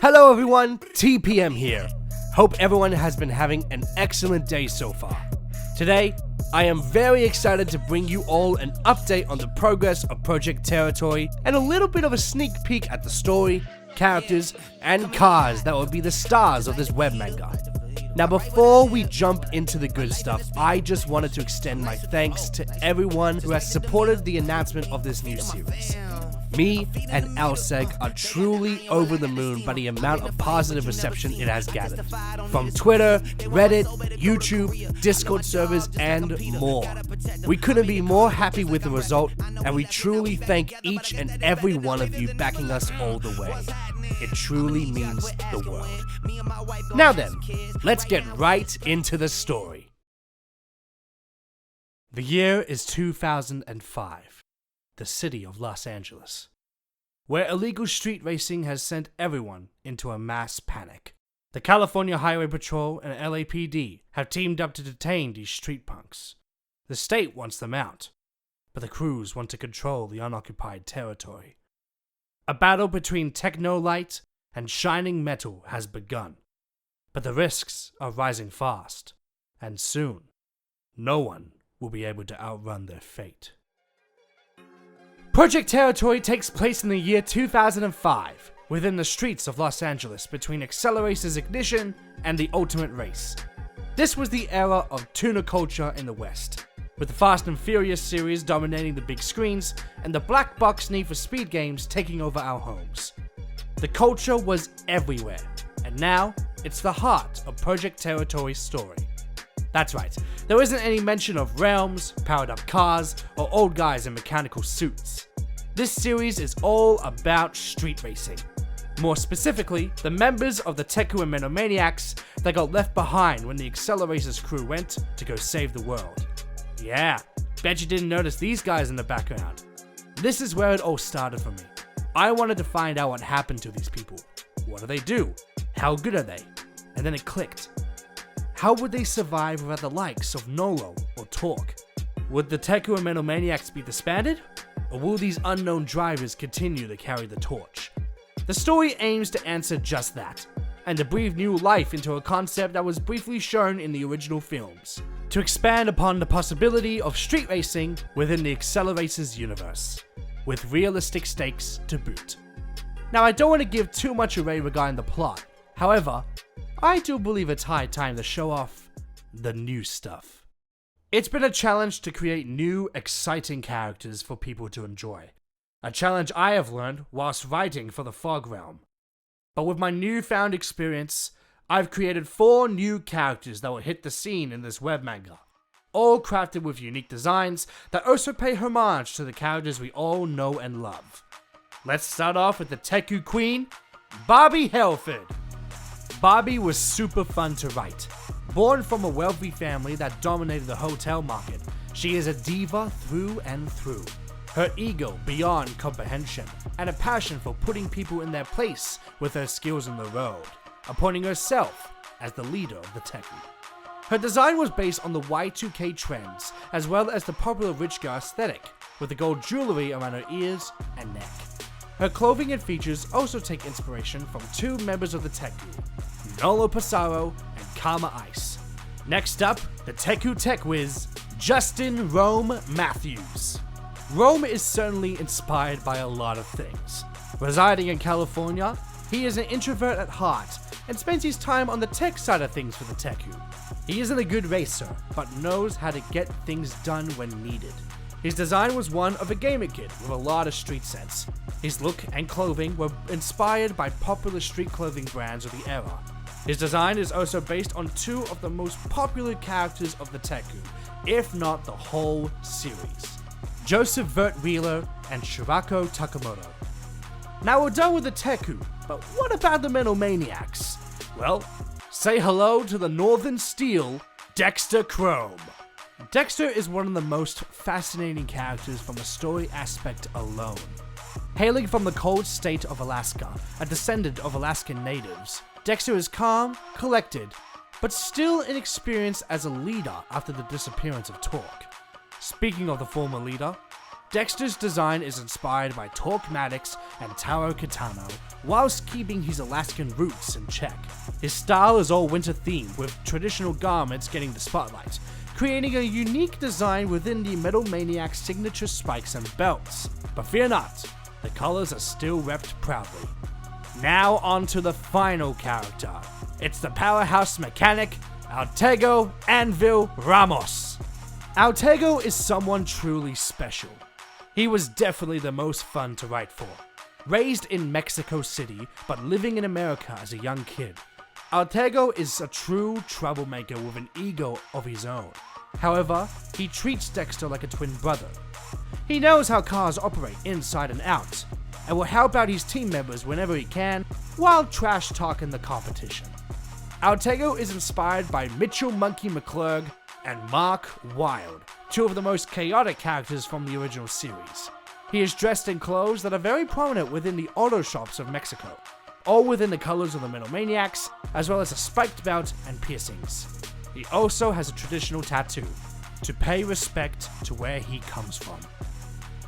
Hello everyone, TPM here. Hope everyone has been having an excellent day so far. Today, I am very excited to bring you all an update on the progress of Project Territory and a little bit of a sneak peek at the story, characters, and cars that will be the stars of this web manga. Now before we jump into the good stuff, I just wanted to extend my thanks to everyone who has supported the announcement of this new series. Me and Elseg are truly over the moon by the amount of positive reception it has gathered. From Twitter, Reddit, YouTube, Discord servers, and more. We couldn't be more happy with the result, and we truly thank each and every one of you backing us all the way. It truly means the world. Now then, let's get right into the story. The year is 2005. The city of Los Angeles, where illegal street racing has sent everyone into a mass panic. The California Highway Patrol and LAPD have teamed up to detain these street punks. The state wants them out, but the crews want to control the unoccupied territory. A battle between Technolite and Shining Metal has begun, but the risks are rising fast, and soon, no one will be able to outrun their fate. Project Territory takes place in the year 2005, within the streets of Los Angeles between Accelerator's Ignition and the Ultimate Race. This was the era of tuner culture in the West, with the Fast and Furious series dominating the big screens and the black box Need for Speed games taking over our homes. The culture was everywhere, and now it's the heart of Project Territory's story. That's right, there isn't any mention of realms, powered up cars, or old guys in mechanical suits. This series is all about street racing. More specifically, the members of the Teku and Menomaniacs that got left behind when the Accelerator's crew went to go save the world. Yeah, bet you didn't notice these guys in the background. This is where it all started for me. I wanted to find out what happened to these people. What do they do? How good are they? And then it clicked. How would they survive without the likes of Nolo or Torque? Would the Teku and Menomaniacs be disbanded? Or will these unknown drivers continue to carry the torch? The story aims to answer just that, and to breathe new life into a concept that was briefly shown in the original films, to expand upon the possibility of street racing within the Accelerator's universe, with realistic stakes to boot. Now I don't want to give too much away regarding the plot, however, I do believe it's high time to show off the new stuff. It's been a challenge to create new, exciting characters for people to enjoy. A challenge I have learned whilst writing for the Fog Realm. But with my newfound experience, I've created 4 new characters that will hit the scene in this web manga. All crafted with unique designs that also pay homage to the characters we all know and love. Let's start off with the Teku Queen, Bobby Halford. Bobby was super fun to write. Born from a wealthy family that dominated the hotel market, she is a diva through and through. Her ego beyond comprehension, and a passion for putting people in their place with her skills on the road, appointing herself as the leader of the Teku. Her design was based on the Y2K trends, as well as the popular rich girl aesthetic, with the gold jewelry around her ears and neck. Her clothing and features also take inspiration from 2 members of the Teku, Nolo Passaro and Kama Ice. Next up, the Teku Tech Whiz, Justin Rome Matthews. Rome is certainly inspired by a lot of things. Residing in California, he is an introvert at heart and spends his time on the tech side of things for the Teku. He isn't a good racer, but knows how to get things done when needed. His design was one of a gamer kid with a lot of street sense. His look and clothing were inspired by popular street clothing brands of the era. His design is also based on 2 of the most popular characters of the Teku, if not the whole series. Joseph Vert Wheeler and Shirako Takamoto. Now we're done with the Teku, but what about the Menomaniacs? Well, say hello to the Northern Steel, Dexter Chrome. Dexter is one of the most fascinating characters from a story aspect alone. Hailing from the cold state of Alaska, a descendant of Alaskan natives, Dexter is calm, collected, but still inexperienced as a leader after the disappearance of Torque. Speaking of the former leader, Dexter's design is inspired by Torquemadics and Taro Kitano, whilst keeping his Alaskan roots in check. His style is all winter themed, with traditional garments getting the spotlight, creating a unique design within the Metal Maniac's signature spikes and belts. But fear not, the colors are still repped proudly. Now on to the final character. It's the powerhouse mechanic, Ortego Anvil Ramos. Ortego is someone truly special. He was definitely the most fun to write for. Raised in Mexico City, but living in America as a young kid, Ortego is a true troublemaker with an ego of his own. However, he treats Dexter like a twin brother. He knows how cars operate inside and out, and will help out his team members whenever he can, while trash talking the competition. Ortego is inspired by Mitchell Monkey McClurg and Mark Wilde, two of the most chaotic characters from the original series. He is dressed in clothes that are very prominent within the auto shops of Mexico, all within the colors of the Metal Maniacs, as well as a spiked belt and piercings. He also has a traditional tattoo, to pay respect to where he comes from.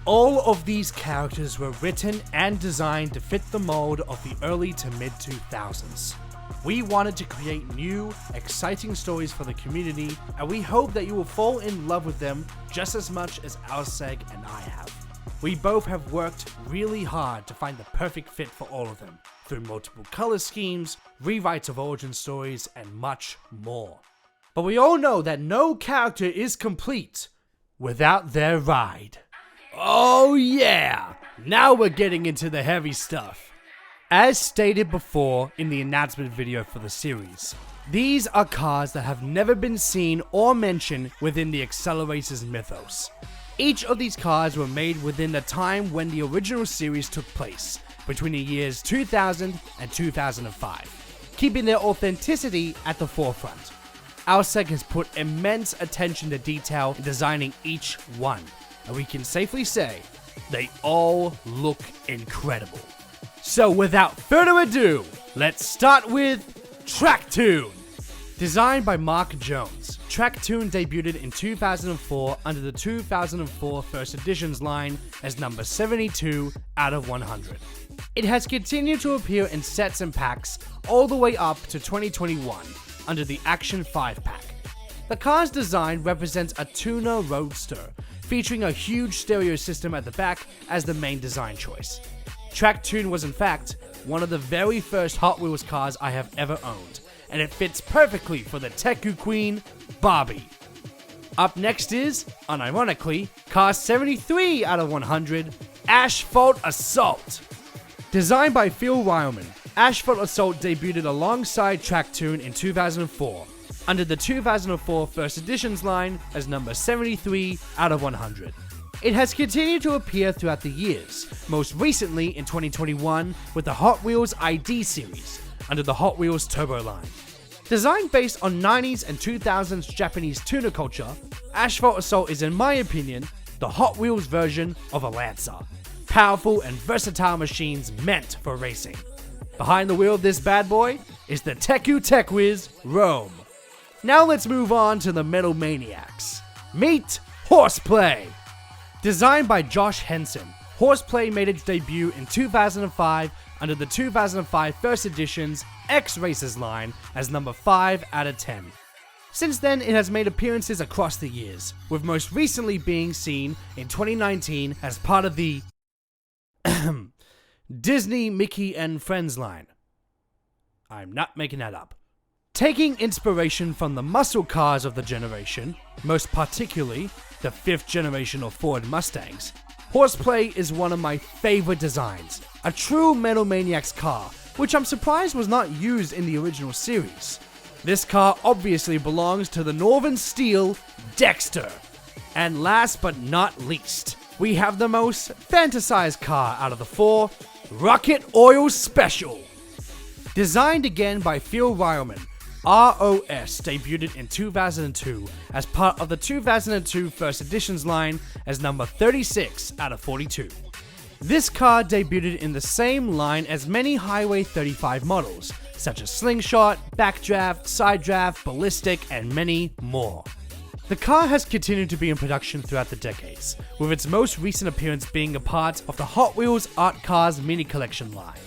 All of these characters were written and designed to fit the mold of the early to mid 2000s. We wanted to create new, exciting stories for the community, and we hope that you will fall in love with them just as much as Alseg and I have. We both have worked really hard to find the perfect fit for all of them, through multiple color schemes, rewrites of origin stories, and much more. But we all know that no character is complete without their ride. Oh yeah! Now we're getting into the heavy stuff. As stated before in the announcement video for the series, these are cars that have never been seen or mentioned within the Accelerators mythos. Each of these cars were made within the time when the original series took place, between the years 2000 and 2005, keeping their authenticity at the forefront. Alseg has put immense attention to detail in designing each one, and we can safely say they all look incredible. So without further ado, let's start with Tracktoon. Designed by Mark Jones, Tracktoon debuted in 2004 under the 2004 First Editions line as number 72 out of 100. It has continued to appear in sets and packs all the way up to 2021 under the Action 5 pack. The car's design represents a tuner roadster, featuring a huge stereo system at the back as the main design choice. Tracktoon was in fact one of the very first Hot Wheels cars I have ever owned, and it fits perfectly for the Teku Queen, Barbie. Up next is, unironically, car 73 out of 100, Asphalt Assault. Designed by Phil Wildman, Asphalt Assault debuted alongside Tracktoon in 2004, under the 2004 First Editions line as number 73 out of 100. It has continued to appear throughout the years, most recently in 2021 with the Hot Wheels ID series, under the Hot Wheels Turbo line. Designed based on 90s and 2000s Japanese tuner culture, Asphalt Assault is, in my opinion, the Hot Wheels version of a Lancer. Powerful and versatile machines meant for racing. Behind the wheel of this bad boy is the Teku Tech Whiz Rome. Now let's move on to the Metal Maniacs. Meet Horseplay. Designed by Josh Henson, Horseplay made its debut in 2005 under the 2005 First Edition's X-Racers line as number 5 out of 10. Since then, it has made appearances across the years, with most recently being seen in 2019 as part of the Disney, Mickey and Friends line. I'm not making that up. Taking inspiration from the muscle cars of the generation, most particularly the 5th generation of Ford Mustangs, Horseplay is one of my favorite designs, a true Metal Maniacs car, which I'm surprised was not used in the original series. This car obviously belongs to the Northern Steel Dexter. And last but not least, we have the most fantasized car out of the 4, Rocket Oil Special. Designed again by Phil Wildman, ROS debuted in 2002 as part of the 2002 First Editions line as number 36 out of 42. This car debuted in the same line as many Highway 35 models, such as Slingshot, Backdraft, Sidedraft, Ballistic, and many more. The car has continued to be in production throughout the decades, with its most recent appearance being a part of the Hot Wheels Art Cars mini collection line.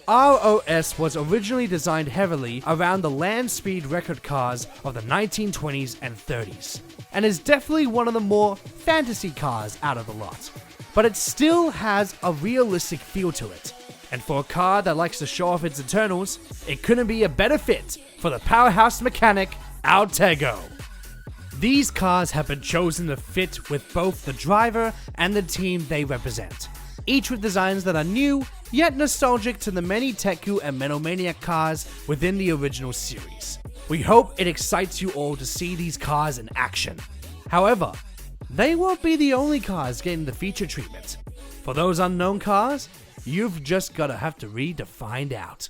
ROS was originally designed heavily around the land speed record cars of the 1920s and 30s, and is definitely one of the more fantasy cars out of the lot. But it still has a realistic feel to it, and for a car that likes to show off its internals, it couldn't be a better fit for the powerhouse mechanic, Altego. These cars have been chosen to fit with both the driver and the team they represent, each with designs that are new, yet nostalgic to the many Tekku and Menomaniac cars within the original series. We hope it excites you all to see these cars in action. However, they won't be the only cars getting the feature treatment. For those unknown cars, you've just gotta have to read to find out.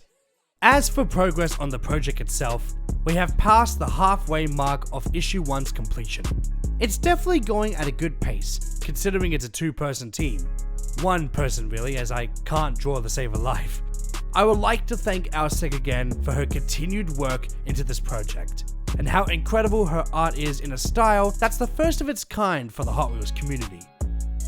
As for progress on the project itself, we have passed the halfway mark of issue 1's completion. It's definitely going at a good pace, considering it's a 2-person team. 1 person really, as I can't draw the Save a Life. I would like to thank Alseg again for her continued work into this project, and how incredible her art is in a style that's the first of its kind for the Hot Wheels community.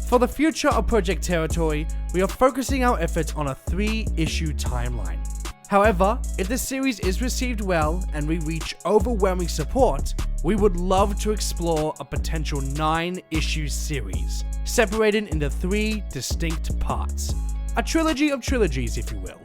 For the future of Project Territory, we are focusing our efforts on a 3-issue timeline. However, if the series is received well and we reach overwhelming support, we would love to explore a potential 9-issue series, separated into 3 distinct parts. A trilogy of trilogies, if you will.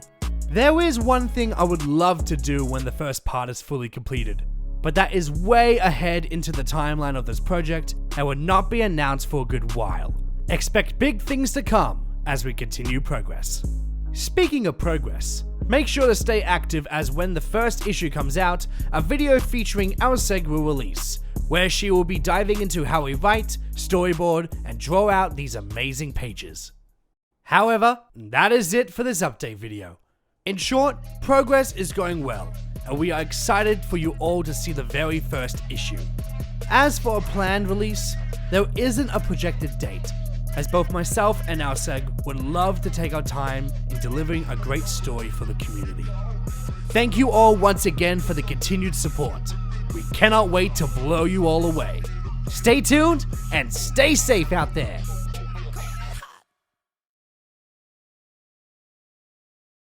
There is one thing I would love to do when the first part is fully completed, but that is way ahead into the timeline of this project and would not be announced for a good while. Expect big things to come as we continue progress. Speaking of progress, make sure to stay active, as when the first issue comes out, a video featuring Alseg will release, where she will be diving into how we write, storyboard, and draw out these amazing pages. However, that is it for this update video. In short, progress is going well, and we are excited for you all to see the very first issue. As for a planned release, there isn't a projected date, as both myself and Alseg would love to take our time in delivering a great story for the community. Thank you all once again for the continued support. We cannot wait to blow you all away. Stay tuned and stay safe out there.